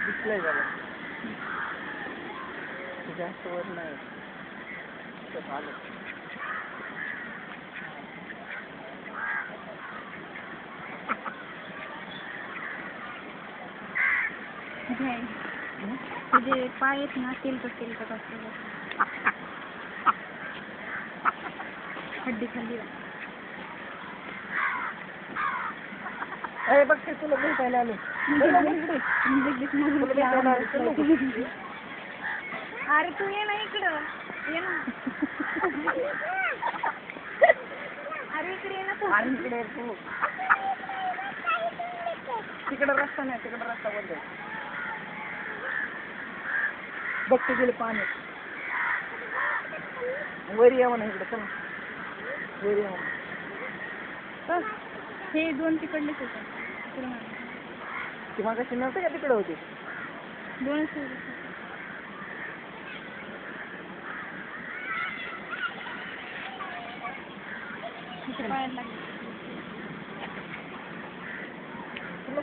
दिसलंय झालं जास्त वर नाही आलं तुझे पाय आहेत ना तेलकट असतं हड्डी खाली अरे बघ ते तुला भेटायला आले अरे तू ये ना इकडं ये ना अरे इकडे ये ना तू आणि इकडे तू तिकडे रस्ता नाही तिकडे रस्ता बंद आहे बघते गेले पाणी वर या म्हणा इकडे चला वर या म्हणा हे दोन तिकडलेच होते ती मागाशी नव्हतं का तिकडे होते दोनच पायाला लागले तुला